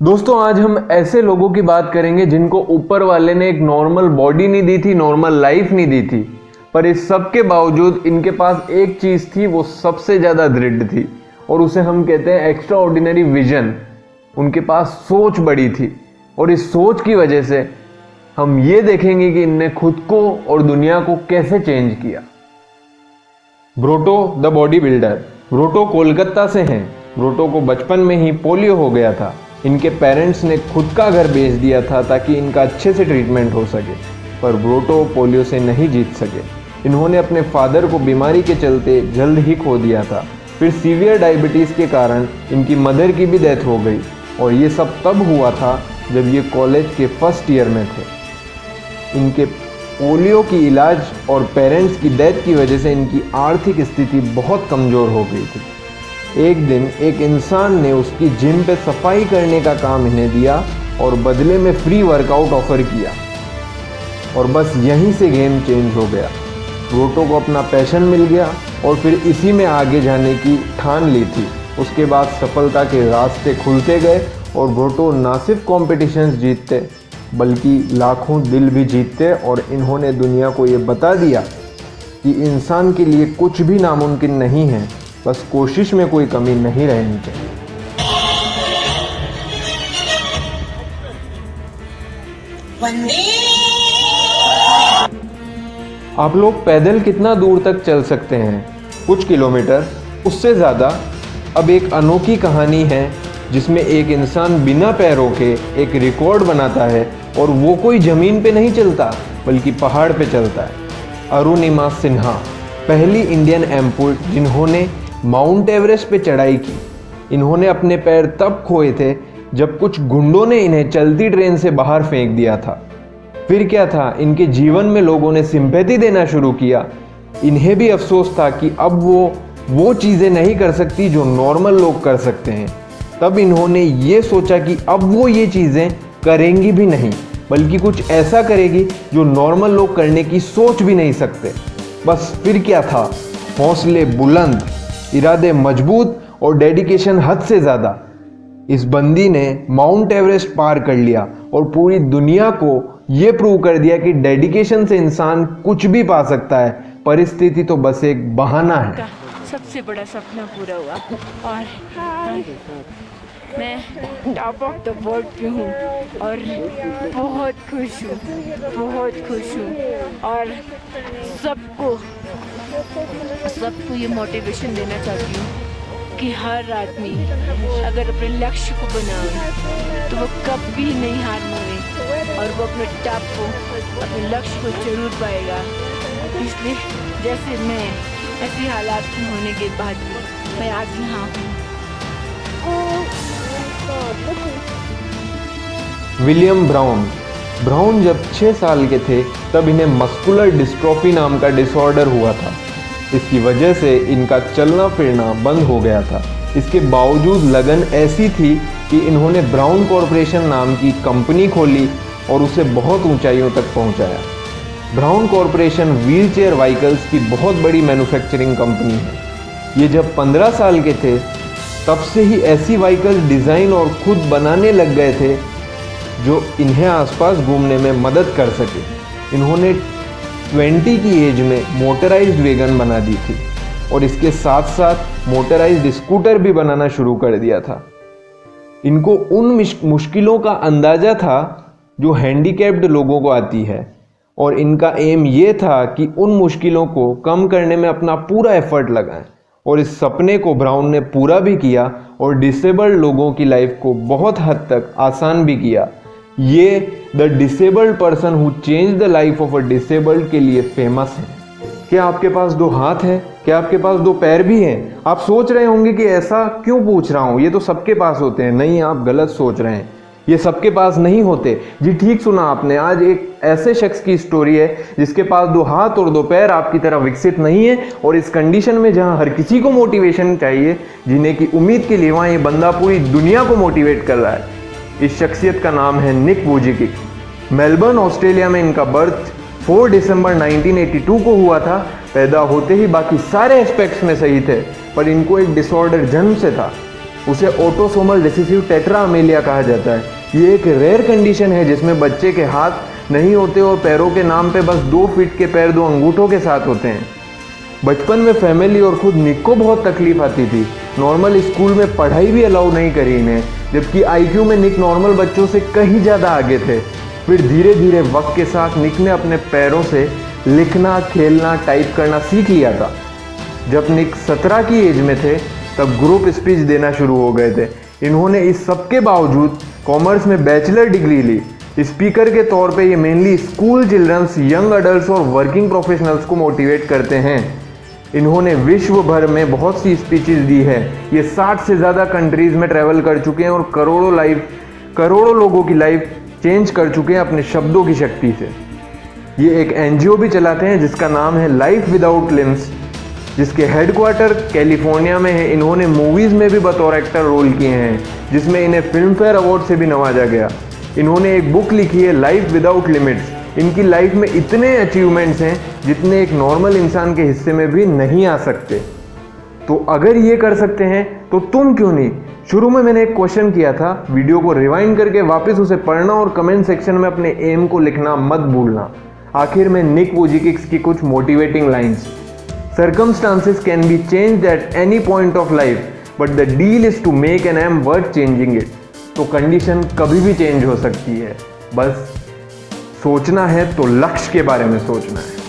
दोस्तों आज हम ऐसे लोगों की बात करेंगे जिनको ऊपर वाले ने एक नॉर्मल बॉडी नहीं दी थी, नॉर्मल लाइफ नहीं दी थी, पर इस सब के बावजूद इनके पास एक चीज थी, वो सबसे ज्यादा दृढ़ थी और उसे हम कहते हैं एक्स्ट्रा ऑर्डिनरी विजन। उनके पास सोच बड़ी थी और इस सोच की वजह से हम ये देखेंगे कि इनने खुद को और दुनिया को कैसे चेंज किया। ब्रोटो द बॉडी बिल्डर। ब्रोटो कोलकाता से हैं। ब्रोटो को बचपन में ही पोलियो हो गया था। इनके पेरेंट्स ने खुद का घर बेच दिया था ताकि इनका अच्छे से ट्रीटमेंट हो सके, पर ब्रोटो पोलियो से नहीं जीत सके। इन्होंने अपने फादर को बीमारी के चलते जल्द ही खो दिया था। फिर सीवियर डायबिटीज़ के कारण इनकी मदर की भी डेथ हो गई और ये सब तब हुआ था जब ये कॉलेज के फर्स्ट ईयर में थे। इनके पोलियो की इलाज और पेरेंट्स की डेथ की वजह से इनकी आर्थिक स्थिति बहुत कमज़ोर हो गई थी। एक दिन एक इंसान ने उसकी जिम पे सफाई करने का काम इन्हें दिया और बदले में फ्री वर्कआउट ऑफर किया और बस यहीं से गेम चेंज हो गया। ब्रोटो को अपना पैशन मिल गया और फिर इसी में आगे जाने की ठान ली थी। उसके बाद सफलता के रास्ते खुलते गए और ब्रोटो ना सिर्फ कॉम्पिटिशन्स जीतते बल्कि लाखों दिल भी जीतते और इन्होंने दुनिया को ये बता दिया कि इंसान के लिए कुछ भी नामुमकिन नहीं है, बस कोशिश में कोई कमी नहीं रहनी चाहिए। आप लोग पैदल कितना दूर तक चल सकते हैं? कुछ किलोमीटर, उससे ज़्यादा। अब एक अनोखी कहानी है जिसमें एक इंसान बिना पैरों के एक रिकॉर्ड बनाता है और वो कोई ज़मीन पे नहीं चलता बल्कि पहाड़ पे चलता है। अरुणिमा सिन्हा, पहली इंडियन एम्पुट जिन्होंने माउंट एवरेस्ट पे चढ़ाई की। इन्होंने अपने पैर तब खोए थे जब कुछ गुंडों ने इन्हें चलती ट्रेन से बाहर फेंक दिया था। फिर क्या था, इनके जीवन में लोगों ने सिंपैथी देना शुरू किया। इन्हें भी अफसोस था कि अब वो चीज़ें नहीं कर सकती जो नॉर्मल लोग कर सकते हैं। तब इन्होंने ये सोचा कि अब वो ये चीज़ें करेंगी भी नहीं बल्कि कुछ ऐसा करेगी जो नॉर्मल लोग करने की सोच भी नहीं सकते। बस फिर क्या था, हौसले बुलंद, इरादे मजबूत और डेडिकेशन हद से ज़्यादा। इस बंदी ने माउंट एवरेस्ट पार कर लिया और पूरी दुनिया को ये प्रूव कर दिया कि डेडिकेशन से इंसान कुछ भी पा सकता है। परिस्थिति तो बस एक बहाना है। सबसे बड़ा सपना पूरा हुआ और मैं टॉप ऑफ द वर्ल्ड पे हूँ और बहुत खुश हूँ और सबको ये मोटिवेशन देना चाहती हूँ कि हर आदमी अगर अपने लक्ष्य को बनाए तो वो कभी नहीं हार माने और वो अपने टॉप को, अपने लक्ष्य को जरूर पाएगा। इसलिए जैसे मैं ऐसे हालात में होने के बाद भी मैं आज यहाँ हूँ। विलियम ब्राउन जब 6 साल के थे तब इन्हें मस्कुलर डिस्ट्रोफी नाम का डिसऑर्डर हुआ था। इसकी वजह से इनका चलना फिरना बंद हो गया था। इसके बावजूद लगन ऐसी थी कि इन्होंने ब्राउन कॉरपोरेशन नाम की कंपनी खोली और उसे बहुत ऊंचाइयों तक पहुंचाया। ब्राउन कॉरपोरेशन व्हीलचेयर व्हीकल्स की बहुत बड़ी मैन्युफैक्चरिंग कंपनी है। ये जब 15 साल के थे तब से ही ऐसी व्हीकल्स डिज़ाइन और खुद बनाने लग गए थे जो इन्हें आसपास घूमने में मदद कर सके। इन्होंने 20 की एज में मोटराइज्ड वैगन बना दी थी और इसके साथ साथ मोटराइज्ड स्कूटर भी बनाना शुरू कर दिया था। इनको उन मुश्किलों का अंदाज़ा था जो हैंडीकैप्ड लोगों को आती है और इनका एम ये था कि उन मुश्किलों को कम करने में अपना पूरा एफर्ट लगाएं और इस सपने को ब्राउन ने पूरा भी किया और डिसेबल्ड लोगों की लाइफ को बहुत हद तक आसान भी किया। ये the disabled person who change the life of a disabled के लिए फेमस है। क्या आपके पास 2 हाथ हैं? क्या आपके पास 2 पैर भी हैं? आप सोच रहे होंगे कि ऐसा क्यों पूछ रहा हूँ, ये तो सबके पास होते हैं। नहीं, आप गलत सोच रहे हैं, ये सबके पास नहीं होते। जी ठीक सुना आपने। आज एक ऐसे शख्स की स्टोरी है जिसके पास 2 हाथ और 2 पैर आपकी तरह विकसित नहीं है और इस कंडीशन में जहां हर किसी को मोटिवेशन चाहिए, जीने की उम्मीद के लिए, वहां ये बंदा पूरी दुनिया को मोटिवेट कर रहा है। इस शख्सियत का नाम है निक वुजिकिक। मेलबर्न ऑस्ट्रेलिया में इनका बर्थ 4 दिसंबर 1982 को हुआ था। पैदा होते ही बाकी सारे एस्पेक्ट्स में सही थे पर इनको एक डिसऑर्डर जन्म से था। उसे ऑटोसोमल रिसेसिव टेट्रा अमेलिया कहा जाता है। ये एक रेयर कंडीशन है जिसमें बच्चे के हाथ नहीं होते और पैरों के नाम पे बस 2 फीट के पैर 2 अंगूठों के साथ होते हैं। बचपन में फैमिली और खुद निक को बहुत तकलीफ आती थी। नॉर्मल स्कूल में पढ़ाई भी अलाउ नहीं करी इन्हें, जबकि आईक्यू में निक नॉर्मल बच्चों से कहीं ज़्यादा आगे थे। फिर धीरे धीरे वक्त के साथ निक ने अपने पैरों से लिखना, खेलना, टाइप करना सीख लिया था। जब निक 17 की एज में थे तब ग्रुप स्पीच देना शुरू हो गए थे। इन्होंने इस सब के बावजूद कॉमर्स में बैचलर डिग्री ली। स्पीकर के तौर पे ये mainly school childrens, young adults और वर्किंग प्रोफेशनल्स को मोटिवेट करते हैं। इन्होंने विश्व भर में बहुत सी स्पीचेस दी है। ये 60 से ज़्यादा कंट्रीज़ में ट्रैवल कर चुके हैं और करोड़ों लोगों की लाइफ चेंज कर चुके हैं अपने शब्दों की शक्ति से। ये एक एनजीओ भी चलाते हैं जिसका नाम है लाइफ विदाउट लिम्स, जिसके हेडक्वार्टर कैलिफोर्निया में है। इन्होंने मूवीज़ में भी बतौर एक्टर रोल किए हैं, जिसमें इन्हें फिल्म फेयर अवार्ड से भी नवाजा गया। इन्होंने एक बुक लिखी है लाइफ विदाउट लिमिट्स। इनकी लाइफ में इतने अचीवमेंट्स हैं जितने एक नॉर्मल इंसान के हिस्से में भी नहीं आ सकते। तो अगर ये कर सकते हैं तो तुम क्यों नहीं? शुरू में मैंने एक क्वेश्चन किया था, वीडियो को रिवाइंड करके वापस उसे पढ़ना और कमेंट सेक्शन में अपने एम को लिखना मत भूलना। आखिर में निक वुजिकिक्स की कुछ motivating lines. Circumstances can be changed at any point of life, but the deal is to make an aim worth changing it. तो कंडीशन कभी भी चेंज हो सकती है, बस सोचना है तो लक्ष्य के बारे में सोचना है।